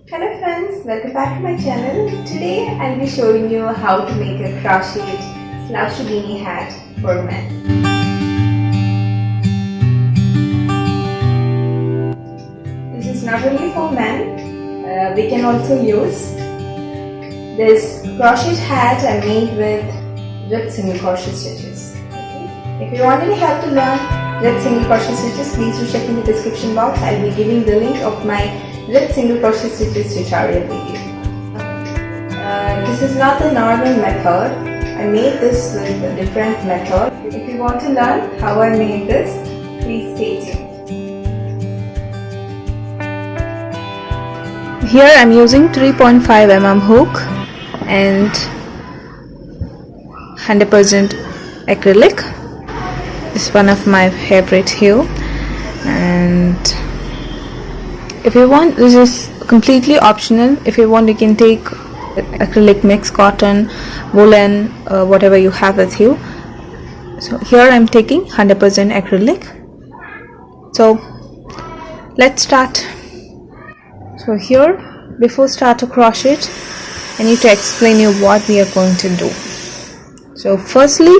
Hello friends, welcome back to my channel. Today I'll be showing you how to make a crocheted slouchy beanie hat for men. This is not only for men, we can also use this crochet hat I made with ribbed single crochet stitches. Okay. If you want any help to learn ribbed single crochet stitches, please do check in the description box. I'll be giving the link of my ribbed single crochet stitches tutorial video. This is not the normal method. I made this with a different method. If you want to learn how I made this, please stay tuned. Here I am using 3.5 mm hook and 100% acrylic. This is one of my favorite here, and if you want, this is completely optional. If you want, you can take acrylic mix, cotton, woolen, whatever you have with you. So here I am taking 100% acrylic. So let's start. So here, before start to crochet, I need to explain you what we are going to do. So firstly,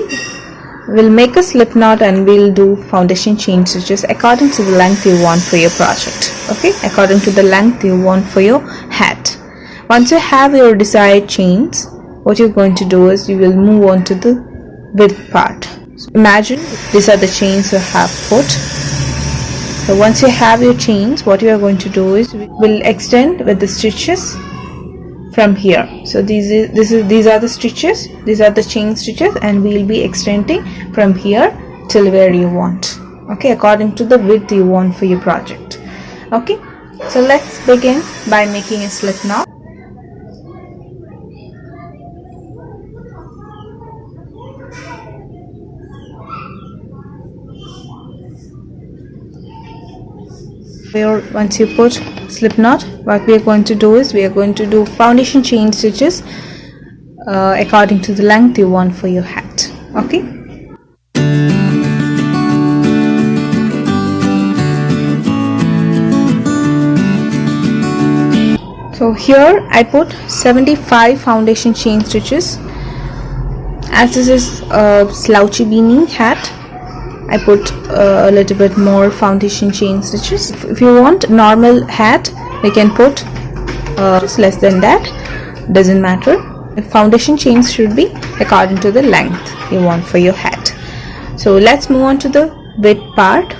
we'll make a slip knot and we'll do foundation chain stitches according to the length you want for your project. Okay, according to the length you want for your hat. Once you have your desired chains, what you're going to do is you will move on to the width part. So imagine these are the chains you have put. So once you have your chains, what you are going to do is we'll extend with the stitches from here. So these are the stitches, these are the chain stitches, and we will be extending from here till where you want. Okay, according to the width you want for your project. Okay, so let's begin by making a slip knot. Once you put slip knot, what we are going to do is we are going to do foundation chain stitches according to the length you want for your hat. Okay. So here I put 75 foundation chain stitches. As this is a slouchy beanie hat, I put a little bit more foundation chain stitches. If you want normal hat, you can put just less than that, doesn't matter. The foundation chains should be according to the length you want for your hat. So let's move on to the width part.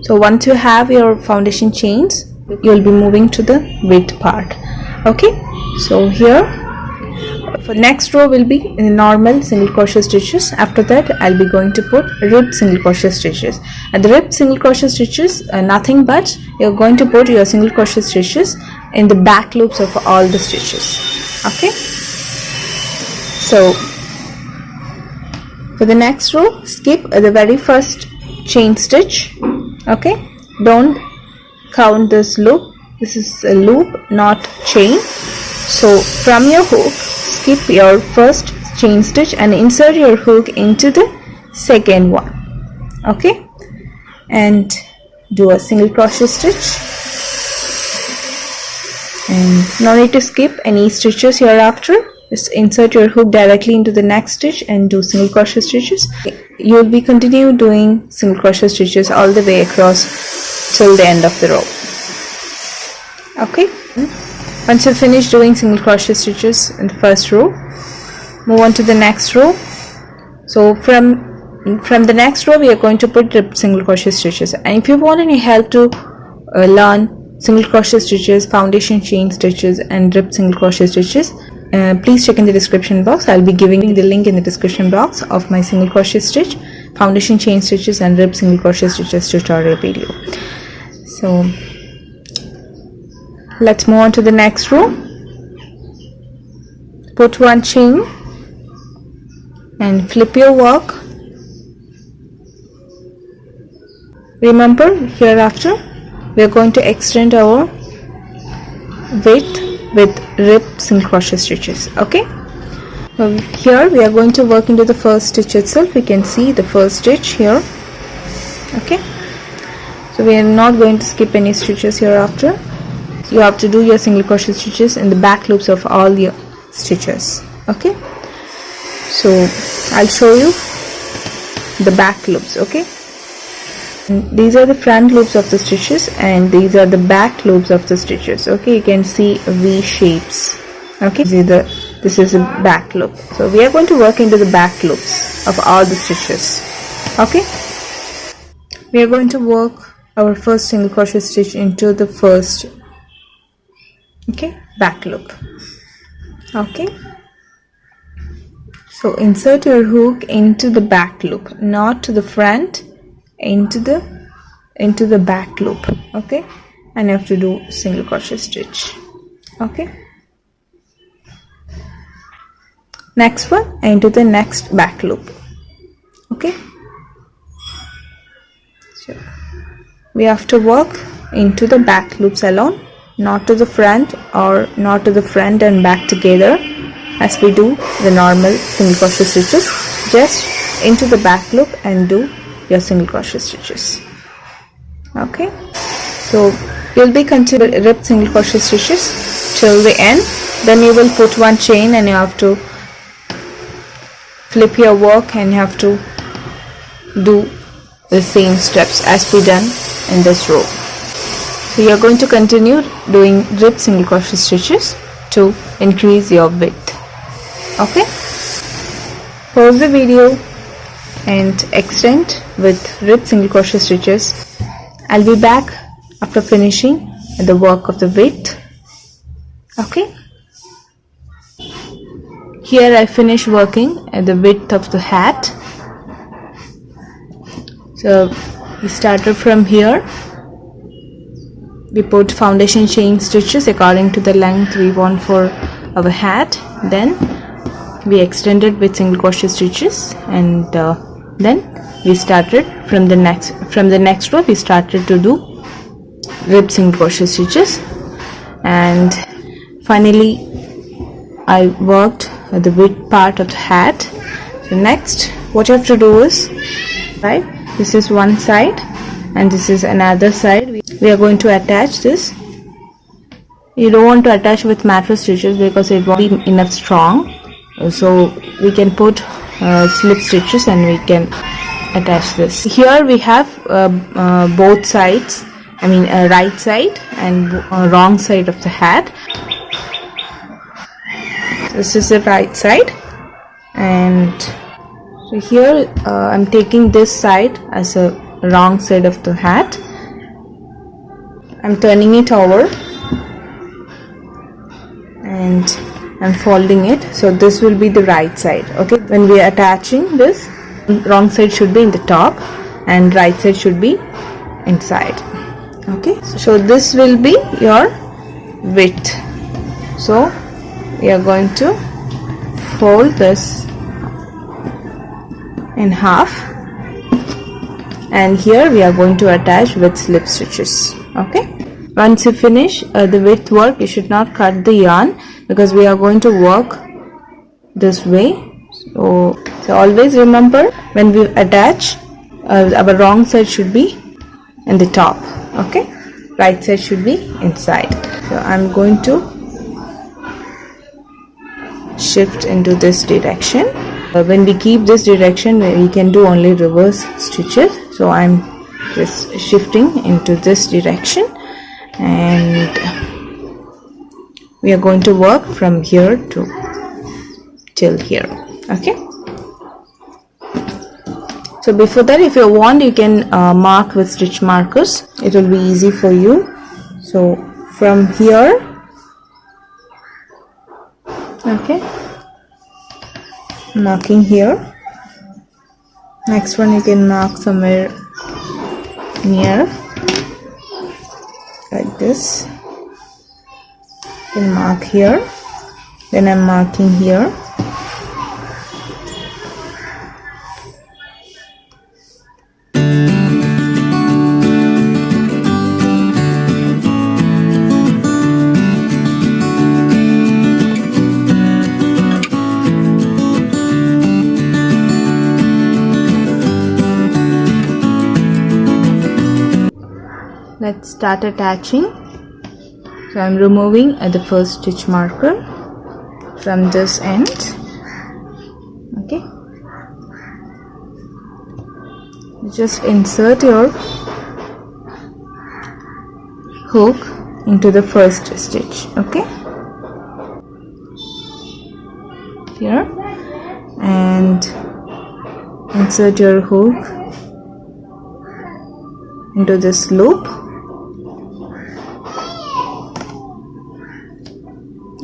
So once you have your foundation chains, you'll be moving to the width part. Okay, so here for next row will be normal single crochet stitches. After that I'll be going to put ribbed single crochet stitches, and the ribbed single crochet stitches are nothing but you're going to put your single crochet stitches in the back loops of all the stitches. Okay, so for the next row, skip the very first chain stitch. Okay, don't count this loop. This is a loop, not chain. So from your hook, skip your first chain stitch and insert your hook into the second one. Okay, and do a single crochet stitch, and no need to skip any stitches hereafter. Just insert your hook directly into the next stitch and do single crochet stitches. You will be continue doing single crochet stitches all the way across till the end of the row. Okay, once you finish doing single crochet stitches in the first row, move on to the next row. So from the next row we are going to put ribbed single crochet stitches. And if you want any help to learn single crochet stitches, foundation chain stitches, and ribbed single crochet stitches, please check in the description box. I'll be giving the link in the description box of my single crochet stitch, foundation chain stitches, and ribbed single crochet stitches tutorial video. So let's move on to the next row. Put one chain and flip your work. Remember, hereafter we are going to extend our width with ribbed single crochet stitches. Okay, here we are going to work into the first stitch itself. We can see the first stitch here. Okay, so we are not going to skip any stitches hereafter. you have to do your single crochet stitches in the back loops of all your stitches. Okay, so I'll show you the back loops. Okay, and these are the front loops of the stitches and these are the back loops of the stitches. Okay, you can see V shapes. Okay, this is a back loop. So we are going to work into the back loops of all the stitches. Okay, we are going to work our first single crochet stitch into the first back loop. Okay, so insert your hook into the back loop, not to the front, into the back loop. Okay, and you have to do single crochet stitch. Okay, next one into the next back loop. Okay, so we have to work into the back loops alone, not to the front or not to the front and back together as we do the normal single crochet stitches. Just into the back loop and do your single crochet stitches. Okay, so you'll be continuing rip single crochet stitches till the end. Then you will put one chain and you have to flip your work and you have to do the same steps as we done in this row. So you are going to continue doing rip single crochet stitches to increase your width. Okay, pause the video and extend with rip single crochet stitches. I'll be back after finishing the work of the width. Okay, here I finish working at the width of the hat. So we started from here. We put foundation chain stitches according to the length we want for our hat. Then we extended with single crochet stitches and then we started from the next row we started to do rib single crochet stitches, and finally I worked the width part of the hat. So next what you have to do is, right, this is one side and this is another side. We are going to attach this. You don't want to attach with mattress stitches because it won't be enough strong, so we can put slip stitches and we can attach this. Here we have both sides, right side and wrong side of the hat. This is the right side, and so here I'm taking this side as a wrong side of the hat. I'm turning it over and I'm folding it, so this will be the right side. Okay, when we are attaching this, wrong side should be in the top and right side should be inside. Okay, so this will be your width. So we are going to fold this in half, and here we are going to attach with slip stitches. Okay, once you finish the width work, you should not cut the yarn because we are going to work this way. So always remember, when we attach, our wrong side should be in the top. Okay, right side should be inside. So I'm going to shift into this direction. When we keep this direction, we can do only reverse stitches. So I'm just shifting into this direction and we are going to work from here to till here. Okay, so before that, if you want, you can mark with stitch markers. It will be easy for you. So from here, okay, marking here. Next one you can mark somewhere near, like this. You can mark here, then I'm marking here. Let's start attaching. So So I'm removing the first stitch marker from this end. Okay, just insert your hook into the first stitch. Okay, here, and insert your hook into this loop,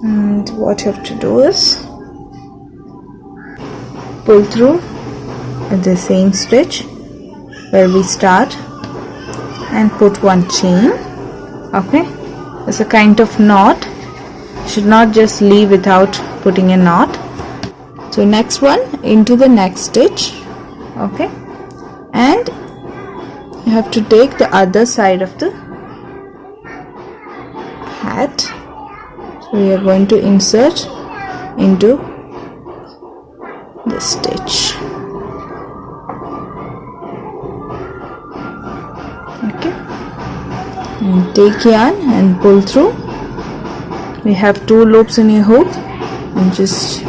and what you have to do is pull through at the same stitch where we start and put one chain. Okay, it's a kind of knot. You should not just leave without putting a knot. So next one, into the next stitch. Okay, and you have to take the other side of the hat. So we are going to insert into this stitch. Okay, and take yarn and pull through. We have 2 loops in your hook, and just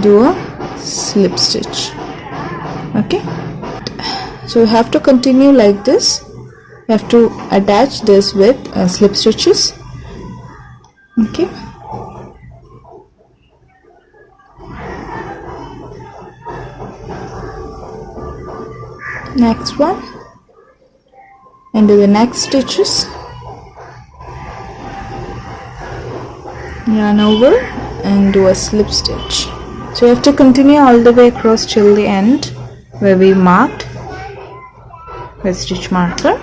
do a slip stitch. Okay, so you have to continue like this. You have to attach this with slip stitches. Okay, next one, into the next stitches, yarn over and do a slip stitch. So you have to continue all the way across till the end where we marked with stitch marker.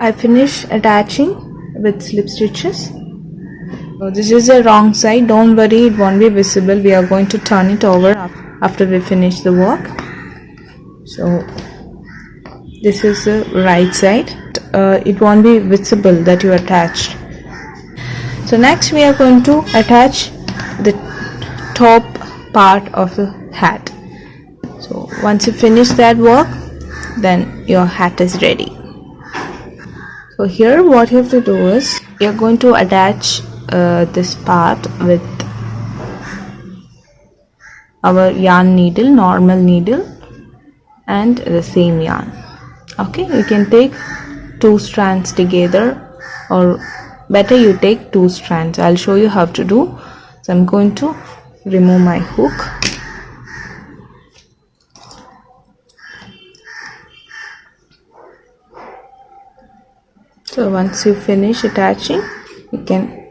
I finish attaching with slip stitches. So this is the wrong side. Don't worry, it won't be visible. We are going to turn it over after we finish the work. So this is the right side. It won't be visible that you attached. So next we are going to attach the top part of the hat. So once you finish that work, then your hat is ready. So here what you have to do is you are going to attach this part with our yarn needle, normal needle, and the same yarn. Okay, you can take 2 strands together, or better you take 2 strands. I'll show you how to do. So I'm going to remove my hook. So once you finish attaching, you can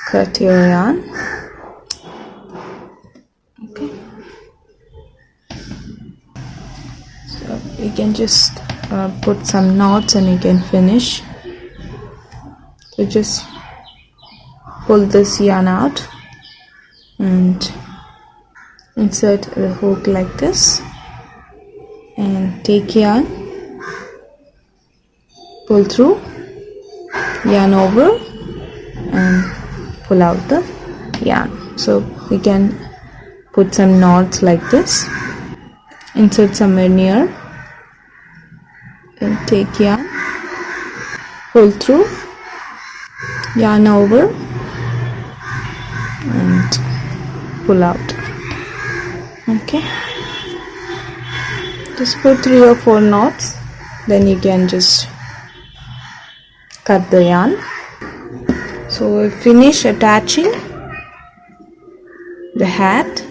cut your yarn. Okay, so you can just put some knots and you can finish. So just pull this yarn out and insert the hook like this, and take yarn, pull through, yarn over, and pull out the yarn. So we can put some knots like this, insert somewhere near, and take yarn, pull through, yarn over, and pull out. Okay, just put 3 or 4 knots then you can just cut the yarn. So we finish attaching the hat.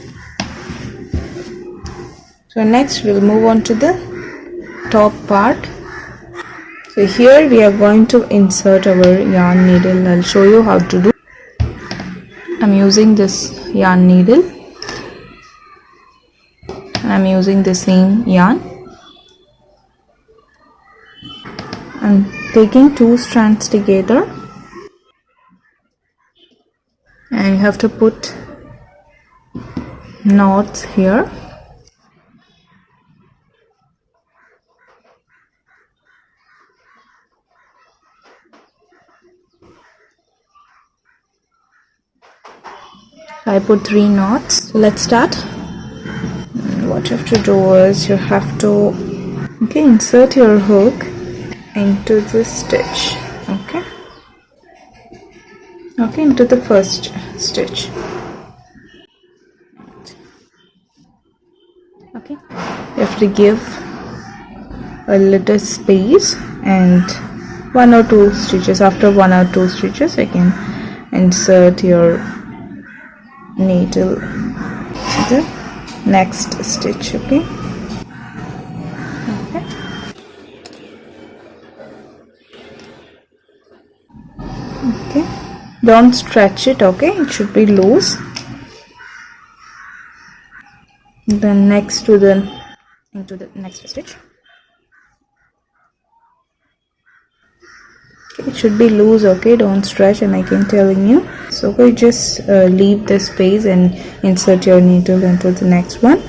So next we'll move on to the top part. So here we are going to insert our yarn needle. I'll show you how to do. I'm using this yarn needle and I'm using the same yarn. I'm taking 2 strands together and you have to put knots here. I put 3 knots. So let's start. And what you have to do is you have to insert your hook into the stitch. Into the first stitch. You have to give a little space and 1 or 2 stitches. After 1 or 2 stitches you can insert your needle to the next stitch. Don't stretch it. It should be loose. Then next to into the next stitch. It should be loose. Don't stretch, and I can telling you. So just leave the space and insert your needle into the next one.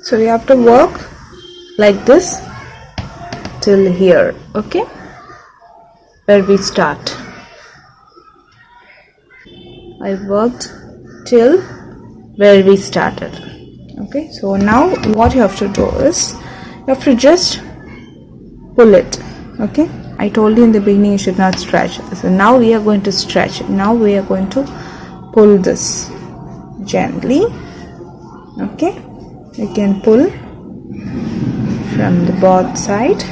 So you have to work like this till here, where we start. I worked till where we started. So now what you have to do is you have to just pull it. I told you in the beginning you should not stretch. So now we are going to stretch it. Now we are going to pull this gently. You can pull from the both side.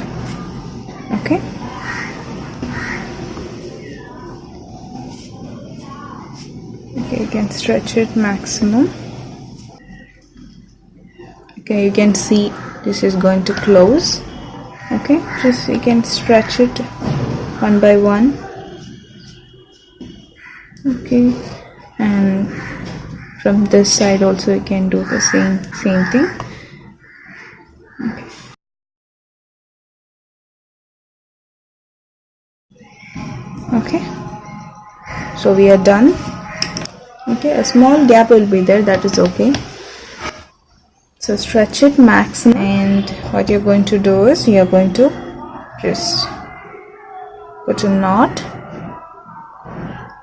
You can stretch it maximum. You can see this is going to close. Just you can stretch it one by one. And from this side also you can do the same thing. So we are done. A small gap will be there, that is okay. So stretch it maximum, and what you're going to do is you're going to just put a knot.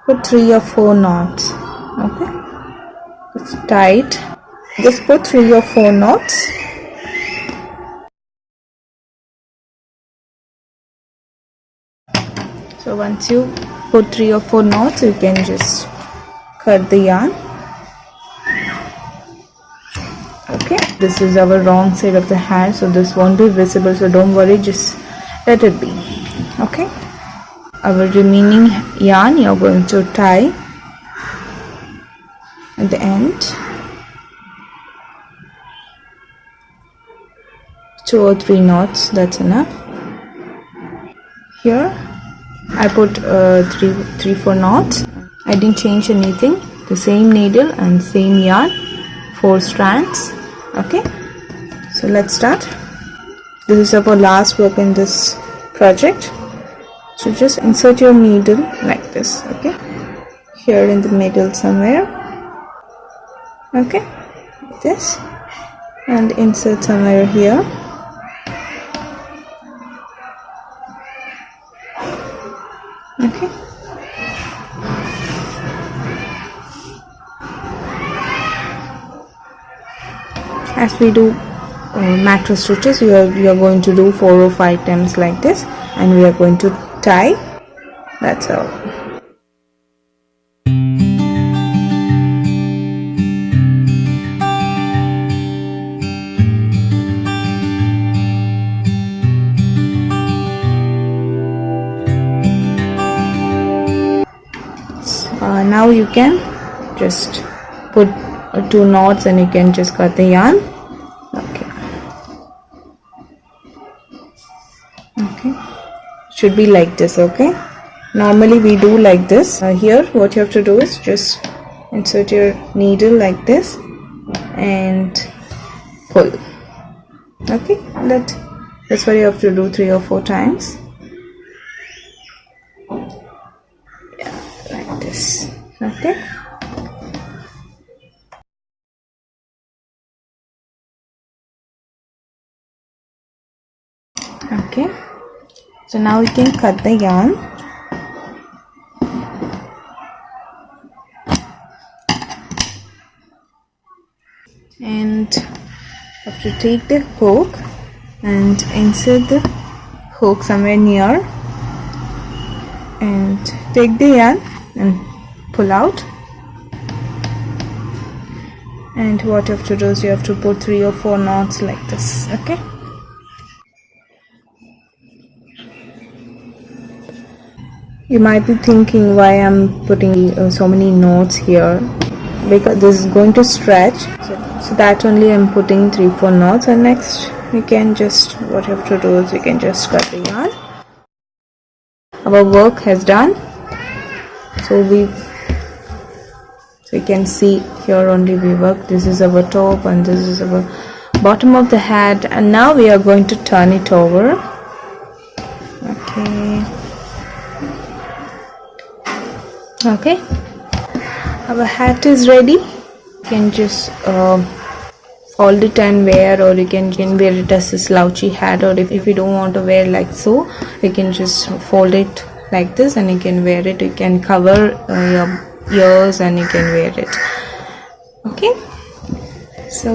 Put 3 or 4 knots. It's tight. Just put 3 or 4 knots. So once you put 3 or 4 knots, you can just cut the yarn. This is our wrong side of the hair, so this won't be visible, so don't worry, just let it be. Our remaining yarn you're going to tie at the end. 2 or 3 knots, that's enough. Here I put 3-4 knots. I didn't change anything. The same needle and same yarn, 4 strands. So let's start. This is our last work in this project. So just insert your needle like this. Here in the middle somewhere. This, and insert somewhere here. As we do macro stitches, we are going to do 4 or 5 times like this, and we are going to tie. That's all. now you can just put 2 knots and you can just cut the yarn. Okay, should be like this. Okay, normally we do like this. Here what you have to do is just insert your needle like this and pull. Okay, that's what you have to do 3 or 4 times. Yeah, like this. Okay. Okay, so now we can cut the yarn. And have to take the hook and insert the hook somewhere near and take the yarn and pull out. And what you have to do is you have to put 3 or 4 knots like this. Okay. You might be thinking why I'm putting so many knots here, because this is going to stretch, so that only I'm putting 3-4 knots. And next you can just, what you have to do is you can just cut the yarn. Our work has done, so you can see here only we work. This is our top and this is our bottom of the hat, and now we are going to turn it over. Okay, our hat is ready. You can just fold it and wear, or you can wear it as a slouchy hat, or if you don't want to wear like so, you can just fold it like this and you can wear it. You can cover your ears and you can wear it. Okay, so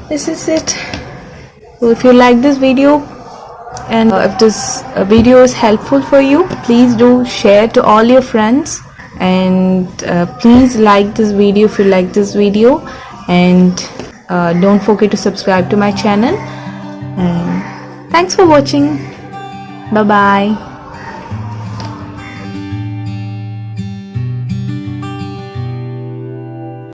this is it. So if you like this video, and if this video is helpful for you, please do share to all your friends, and please like this video if you like this video, and don't forget to subscribe to my channel. And thanks for watching. Bye bye.